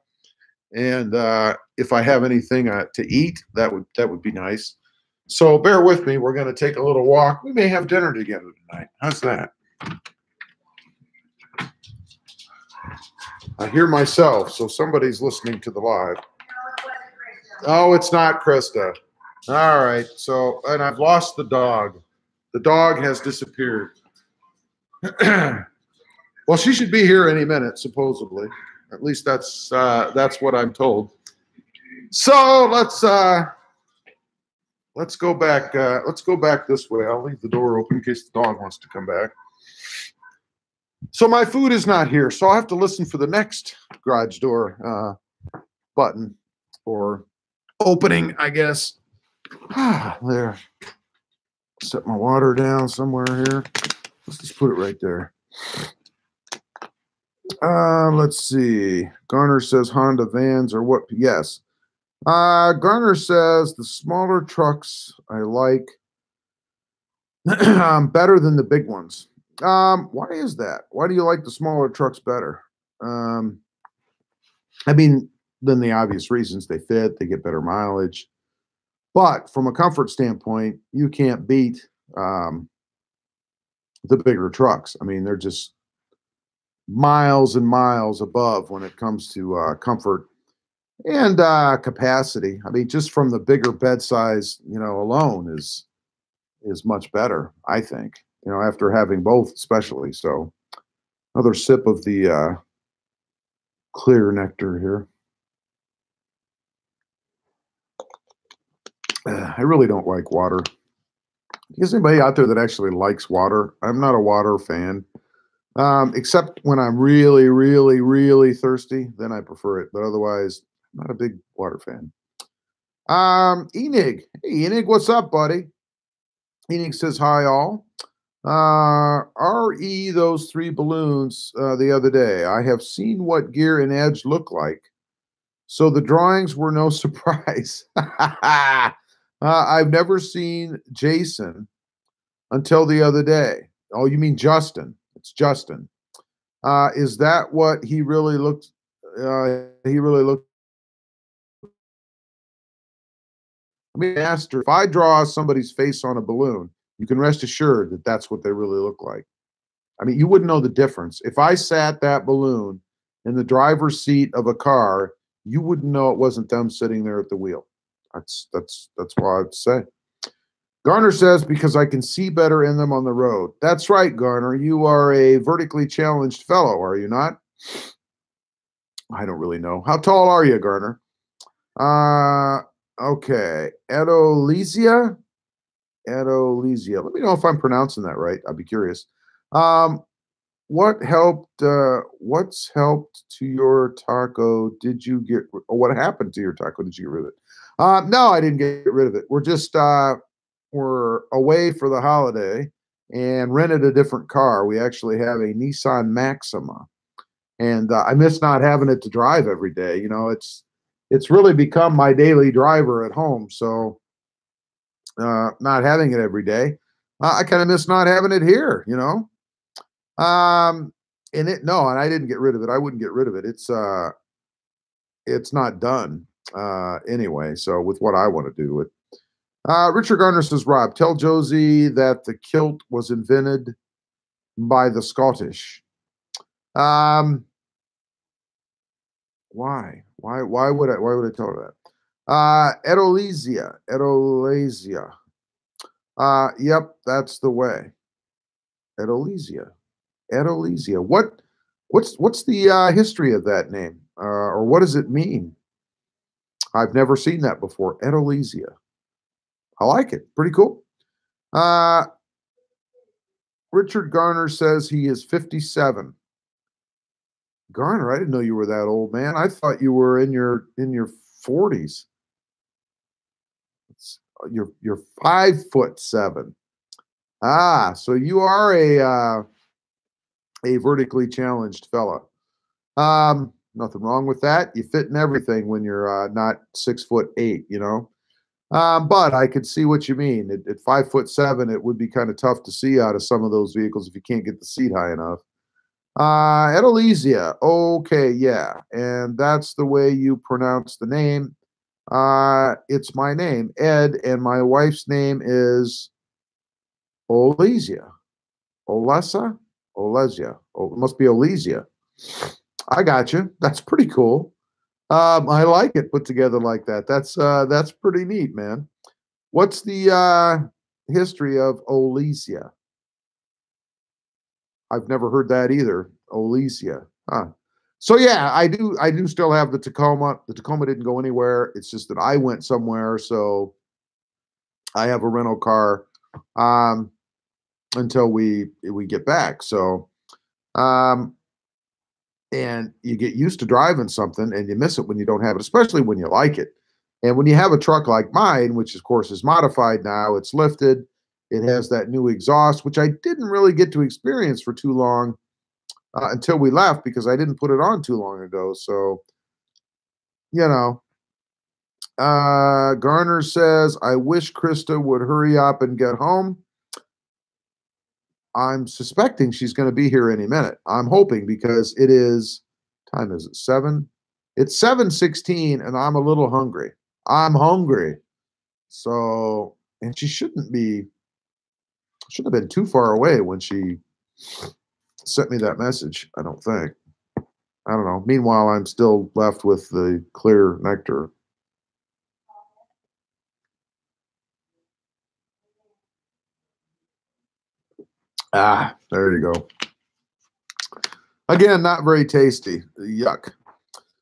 And if I have anything to eat, that would be nice. So bear with me. We're going to take a little walk. We may have dinner together tonight. How's that? I hear myself, so somebody's listening to the live. Oh, it's not Krista. All right. So, and I've lost the dog. The dog has disappeared. Well, she should be here any minute, supposedly. At least that's what I'm told. So let's go back. Let's go back this way. I'll leave the door open in case the dog wants to come back. So my food is not here, so I'll have to listen for the next garage door button or opening, I guess. There. Set my water down somewhere here. Let's just put it right there. Let's see. Garner says Honda vans are what? Yes. Garner says the smaller trucks I like better than the big ones. Why is that? Why do you like the smaller trucks better? I mean, then the obvious reasons. They fit, they get better mileage. But from a comfort standpoint, you can't beat um, the bigger trucks. I mean, they're just miles and miles above when it comes to comfort and capacity. I mean, just from the bigger bed size, alone is much better, I think. After having both, especially. So, another sip of the clear nectar here. I really don't like water. Is anybody out there that actually likes water? I'm not a water fan, except when I'm really, really, really thirsty. Then I prefer it, but otherwise, I'm not a big water fan. Enig. Hey, Enig, what's up, buddy? Enig says, hi, all. RE those three balloons the other day. I have seen what gear and edge look like, so the drawings were no surprise. I've never seen Jason until the other day. Oh, you mean Justin? It's Justin. Is that what he really looked? He really looked. I mean, Master, if I draw somebody's face on a balloon, you can rest assured that that's what they really look like. I mean, you wouldn't know the difference. If I sat that balloon in the driver's seat of a car, you wouldn't know it wasn't them sitting there at the wheel. That's what I'd say. Garner says, because I can see better in them on the road. That's right, Garner. You are a vertically challenged fellow, are you not? I don't really know. How tall are you, Garner? Okay. Edolesia? Edolesia. Let me know if I'm pronouncing that right. I'd be curious. What's helped to your taco? Did you get, or what happened to your taco? Did you get rid of it? No, I didn't get rid of it. We're just, we're away for the holiday and rented a different car. We actually have a Nissan Maxima, and I miss not having it to drive every day. It's really become my daily driver at home. So not having it every day, I kind of miss not having it here. And I didn't get rid of it. I wouldn't get rid of it. It's not done anyway. So with what I want to do with. Richard Garner says, Rob, tell Josie that the kilt was invented by the Scottish. Why? Why would I tell her that? Edolesia. Yep, that's the way. Edolesia. What's the history of that name? Or what does it mean? I've never seen that before. Edolesia. I like it. Pretty cool. Richard Garner says he is 57. Garner, I didn't know you were that old, man. I thought you were in your 40s. You're 5'7". So you are a vertically challenged fella. Nothing wrong with that. You fit in everything when you're not 6'8", But I could see what you mean. At 5'7", it would be kind of tough to see out of some of those vehicles if you can't get the seat high enough. Edolesia. Okay, yeah. And that's the way you pronounce the name. It's my name, Ed, and my wife's name is Olesia. Olesia? Oh, it must be Olesia. I got you. That's pretty cool. I like it put together like that. That's pretty neat, man. What's the history of Olesia? I've never heard that either. Olesia. Huh. So yeah, I do still have the Tacoma. The Tacoma didn't go anywhere. It's just that I went somewhere, so I have a rental car until we get back. So and you get used to driving something and you miss it when you don't have it, especially when you like it. And when you have a truck like mine, which of course is modified now, it's lifted, it has that new exhaust, which I didn't really get to experience for too long until we left because I didn't put it on too long ago. So, Garner says, I wish Krista would hurry up and get home. I'm suspecting she's going to be here any minute. I'm hoping because it is, time is it 7? It's 7:16 and I'm a little hungry. I'm hungry. So, and she shouldn't have been too far away when she sent me that message, I don't think. I don't know. Meanwhile, I'm still left with the clear nectar. Ah, there you go. Again, not very tasty. Yuck.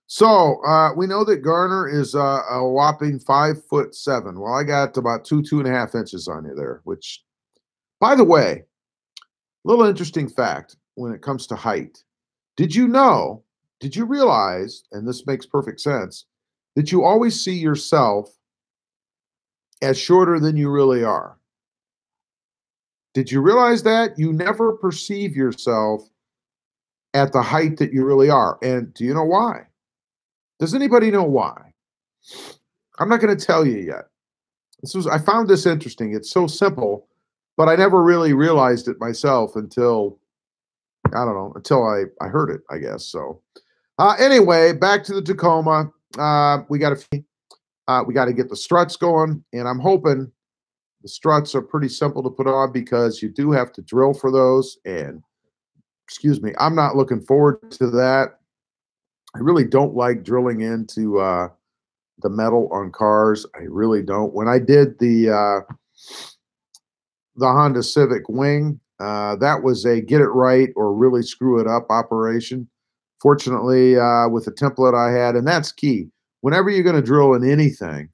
So we know that Garner is a whopping 5'7". Well, I got about 2.5 inches on you there, which, by the way, little interesting fact when it comes to height. Did you know, did you realize, and this makes perfect sense, that you always see yourself as shorter than you really are? Did you realize that? You never perceive yourself at the height that you really are. And do you know why? Does anybody know why? I'm not going to tell you yet. I found this interesting. It's so simple, but I never really realized it myself until, I don't know, until I heard it, I guess. So anyway, back to the Tacoma. We got to get the struts going, and I'm hoping the struts are pretty simple to put on because you do have to drill for those. And excuse me, I'm not looking forward to that. I really don't like drilling into the metal on cars. I really don't. When I did the Honda Civic wing, that was a get it right or really screw it up operation. Fortunately, with the template I had, and that's key. Whenever you're going to drill in anything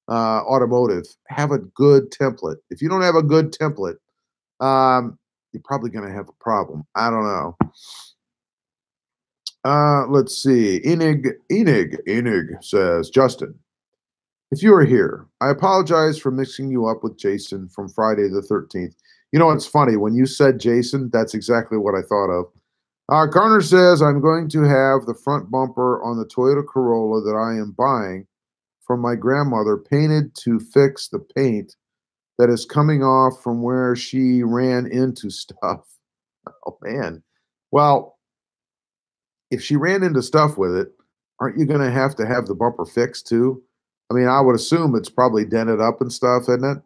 automotive, have a good template. If you don't have a good template, you're probably going to have a problem. I don't know. Let's see. Enig says, Justin, if you are here, I apologize for mixing you up with Jason from Friday the 13th. You know, it's funny. When you said Jason, that's exactly what I thought of. Garner says, I'm going to have the front bumper on the Toyota Corolla that I am buying from my grandmother painted to fix the paint that is coming off from where she ran into stuff. Oh, man. Well, if she ran into stuff with it, aren't you going to have the bumper fixed too? I mean, I would assume it's probably dented up and stuff, isn't it?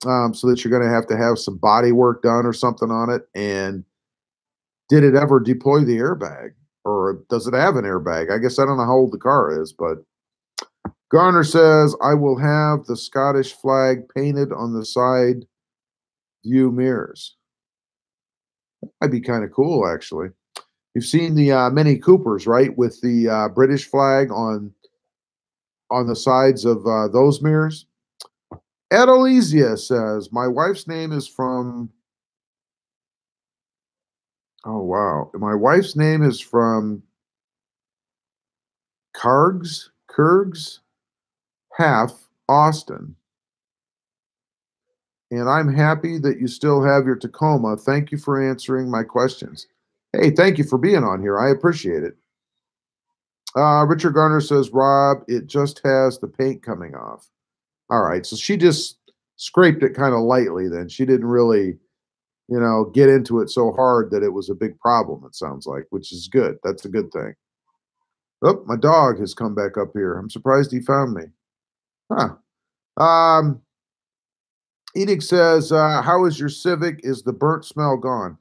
So that you're going to have some body work done or something on it. And did it ever deploy the airbag? Or does it have an airbag? I guess I don't know how old the car is, but Garner says, I will have the Scottish flag painted on the side view mirrors. That'd be kind of cool, actually. You've seen the Mini Coopers, right, with the British flag on the sides of those mirrors. Adelizia says, my wife's name is from, oh, wow. My wife's name is from Kurgs, half Austin. And I'm happy that you still have your Tacoma. Thank you for answering my questions. Hey, thank you for being on here. I appreciate it. Richard Garner says, Rob, it just has the paint coming off. All right. So she just scraped it kind of lightly then. She didn't really, get into it so hard that it was a big problem, it sounds like, which is good. That's a good thing. Oh, my dog has come back up here. I'm surprised he found me. Huh. Edic says, how is your Civic? Is the burnt smell gone?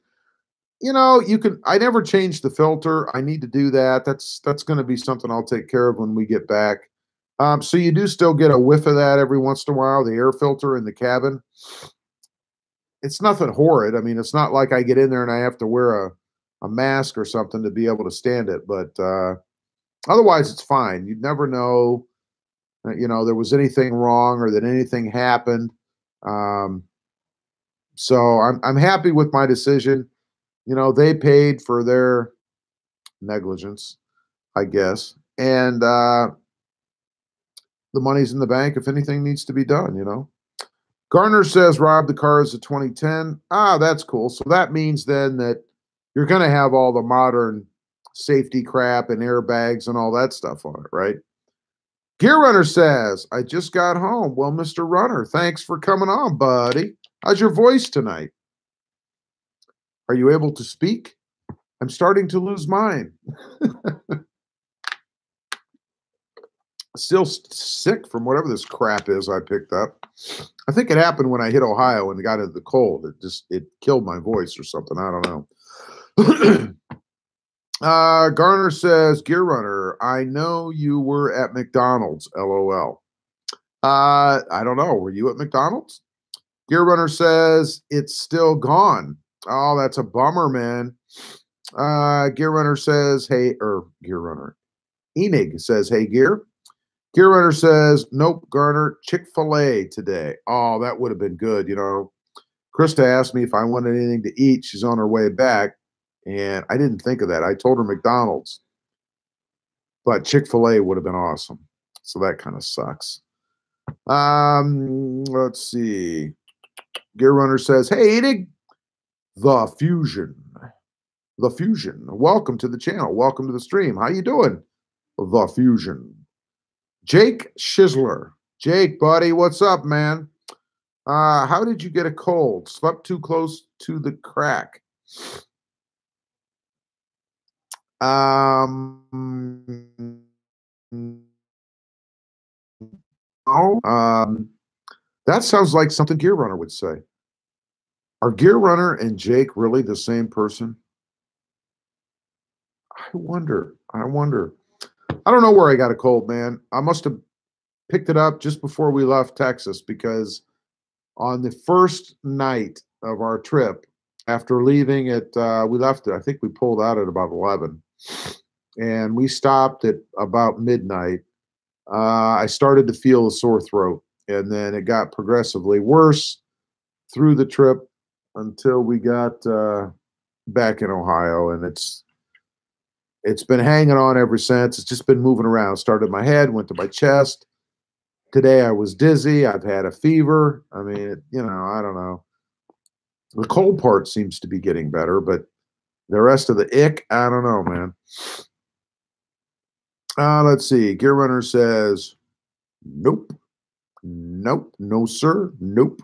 I never changed the filter. I need to do that. That's going to be something I'll take care of when we get back. So you do still get a whiff of that every once in a while, the air filter in the cabin. It's nothing horrid. I mean, it's not like I get in there and I have to wear a mask or something to be able to stand it. But otherwise, it's fine. You'd never know, there was anything wrong or that anything happened. So I'm happy with my decision. They paid for their negligence, I guess. And the money's in the bank if anything needs to be done. Garner says, Rob, the car is a 2010. Ah, that's cool. So that means then that you're going to have all the modern safety crap and airbags and all that stuff on it, right? Gear Runner says, I just got home. Well, Mr. Runner, thanks for coming on, buddy. How's your voice tonight? Are you able to speak? I'm starting to lose mine. Still sick from whatever this crap is I picked up. I think it happened when I hit Ohio and got into the cold. It killed my voice or something. I don't know. Garner says, Gear Runner, I know you were at McDonald's, LOL. I don't know. Were you at McDonald's? Gear Runner says, it's still gone. Oh, that's a bummer, man. Gear Runner says, hey, or Gear Runner. Enig says, hey, Gear. Gear Runner says, nope, Garner, Chick-fil-A today. Oh, that would have been good. You know, Krista asked me if I wanted anything to eat. She's on her way back, and I didn't think of that. I told her McDonald's, but Chick-fil-A would have been awesome. So that kind of sucks. Let's see. Gear Runner says, hey, Enig, The Fusion. Welcome to the channel. Welcome to the stream. How you doing? The Fusion. Jake Schizler. Jake, buddy, what's up, man? How did you get a cold? Slept too close to the crack. That sounds like something Gear Runner would say. Are Gear Runner and Jake really the same person? I wonder. I don't know where I got a cold, man. I must have picked it up just before we left Texas, because on the first night of our trip, after leaving at, we left it, I think we pulled out at about 11, and we stopped at about midnight. I started to feel a sore throat, and then it got progressively worse through the trip until we got back in Ohio, and it's been hanging on ever since. It's just been moving around. Started in my head, went to my chest. Today I was dizzy. I've had a fever. I mean, you know, I don't know. The cold part seems to be getting better, but the rest of the ick, I don't know, man. Let's see. Gear Runner says, nope. Nope. No, sir. Nope.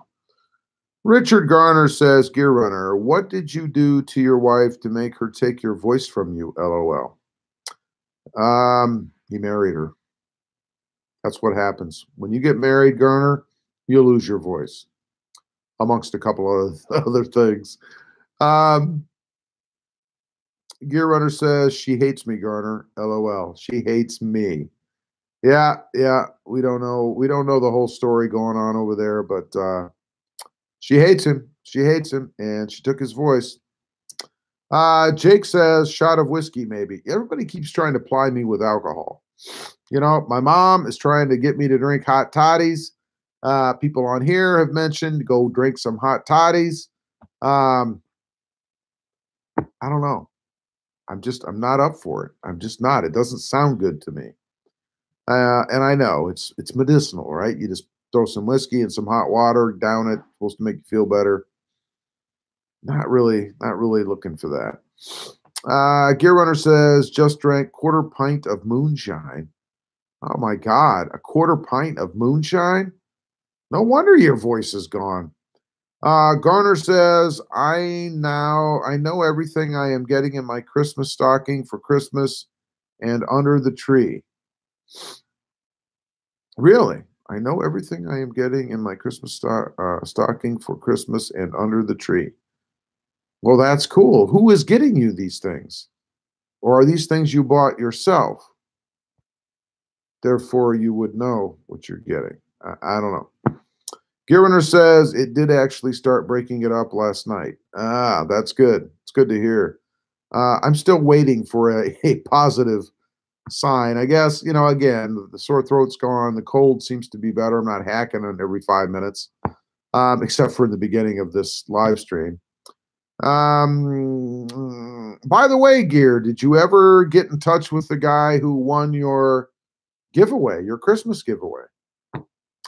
Richard Garner says, Gear Runner, what did you do to your wife to make her take your voice from you? LOL. You married her. That's what happens. When you get married, Garner, you'll lose your voice, amongst a couple of other things. Gear Runner says, she hates me, Garner. LOL. She hates me. Yeah. We don't know the whole story going on over there, but she hates him. She hates him, and she took his voice. Jake says, shot of whiskey, maybe. Everybody keeps trying to ply me with alcohol. You know, my mom is trying to get me to drink hot toddies. People on here have mentioned go drink some hot toddies. I don't know. I'm not up for it. I'm just not. It doesn't sound good to me. And I know it's medicinal, right? You just throw some whiskey and some hot water down it. Supposed to make you feel better. Not really looking for that. Gear Runner says, just drank quarter pint of moonshine. Oh my God, a quarter pint of moonshine? No wonder your voice is gone. Garner says, I know everything I am getting in my Christmas stocking for Christmas and under the tree. Really? I know everything I am getting in my Christmas stocking for Christmas and under the tree. Well, that's cool. Who is getting you these things? Or are these things you bought yourself? Therefore, you would know what you're getting. I don't know. Gear Runner says it did actually start breaking it up last night. That's good. It's good to hear. I'm still waiting for a positive sign. I guess, you know, again, the sore throat's gone. The cold seems to be better. I'm not hacking on every 5 minutes, except for in the beginning of this live stream. By the way, Gear, did you ever get in touch with the guy who won your giveaway, your Christmas giveaway?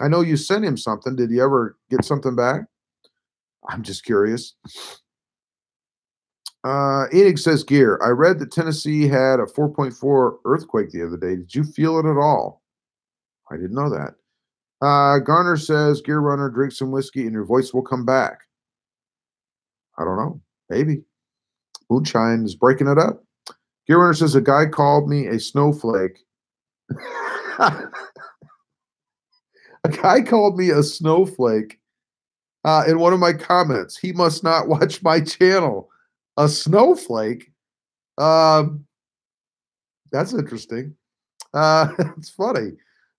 I know you sent him something. Did he ever get something back? I'm just curious. Enig says, Gear, I read that Tennessee had a 4.4 earthquake the other day. Did you feel it at all? I didn't know that. Garner says, Gear Runner, drink some whiskey and your voice will come back. I don't know. Maybe. Moonshine is breaking it up. Gear Runner says, a guy called me a snowflake. A guy called me a snowflake in one of my comments. He must not watch my channel. A snowflake? Um, that's interesting. It's funny.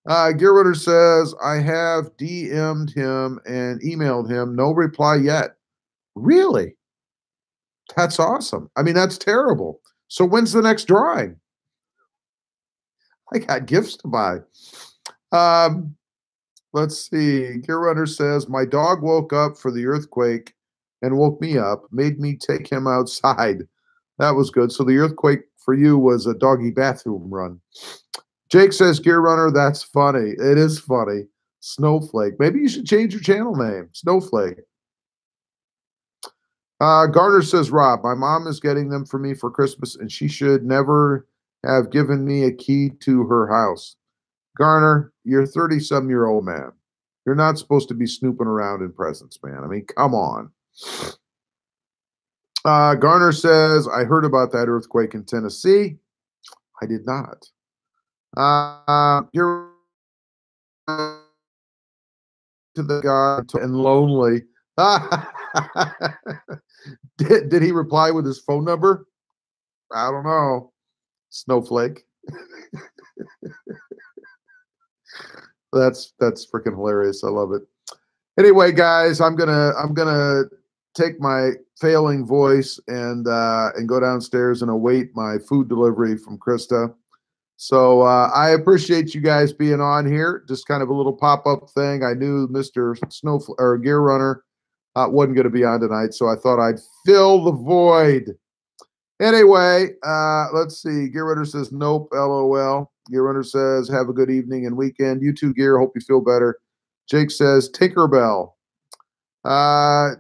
Gear Runner says, I have DM'd him and emailed him. No reply yet. Really? That's awesome. I mean, that's terrible. So when's the next drawing? I got gifts to buy. Um, let's see. Gear Runner says, my dog woke up for the earthquake and woke me up, made me take him outside. That was good. So the earthquake for you was a doggy bathroom run. Jake says, Gear Runner, that's funny. It is funny. Snowflake. Maybe you should change your channel name. Snowflake. Garner says, Rob, my mom is getting them for me for Christmas, and she should never have given me a key to her house. Garner, you're a 30-some-year-old man. You're not supposed to be snooping around in presents, man. I mean, come on. Garner says, I heard about that earthquake in Tennessee. I did not. You're to the guy and lonely. Did he reply with his phone number? I don't know. Snowflake. That's freaking hilarious. I love it. Anyway, guys, I'm gonna take my failing voice and go downstairs and await my food delivery from Krista. So I appreciate you guys being on here. Just kind of a little pop-up thing. I knew Mr. Snowflake or Gear Runner wasn't going to be on tonight, so I thought I'd fill the void. Anyway, let's see. Gear Runner says, nope, LOL. Gear Runner says, have a good evening and weekend. You too, Gear. Hope you feel better. Jake says, Tinkerbell.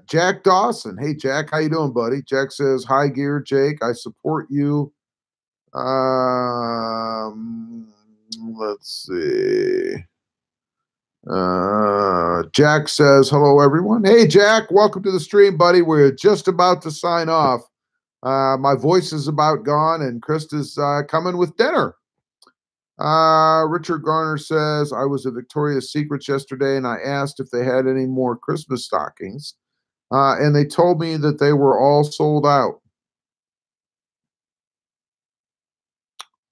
Jack Dawson. Hey, Jack, how you doing, buddy? Jack says, hi, Gear, Jake. I support you. Let's see. Jack says, hello, everyone. Hey, Jack, welcome to the stream, buddy. We're just about to sign off. My voice is about gone, and Krista's coming with dinner. Richard Garner says, I was at Victoria's Secrets yesterday, and I asked if they had any more Christmas stockings, and they told me that they were all sold out.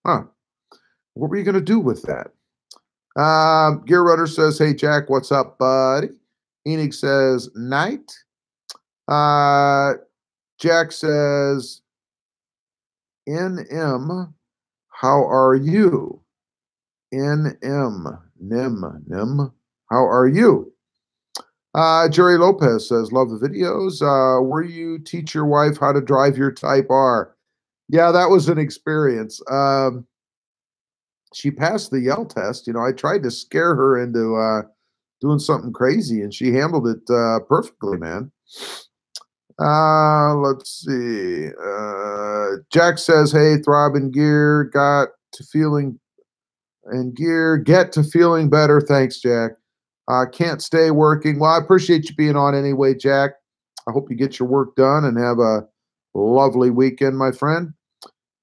Huh. What were you going to do with that? Gear Runner says, hey, Jack, what's up, buddy? Enix says, night. Jack says, NM, how are you? NM, Nim, how are you? Jerry Lopez says, love the videos. Where you teach your wife how to drive your Type R? Yeah, that was an experience. She passed the yell test. You know, I tried to scare her into doing something crazy, and she handled it perfectly, man. Let's see. Jack says, hey, Throb and Gear, get to feeling better. Thanks, Jack. Can't stay working. Well, I appreciate you being on anyway, Jack. I hope you get your work done and have a lovely weekend, my friend.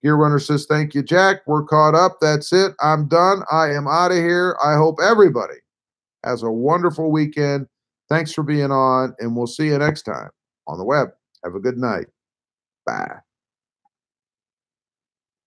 Gear Runner says, thank you, Jack. We're caught up. That's it. I'm done. I am out of here. I hope everybody has a wonderful weekend. Thanks for being on, and we'll see you next time on the web. Have a good night. Bye.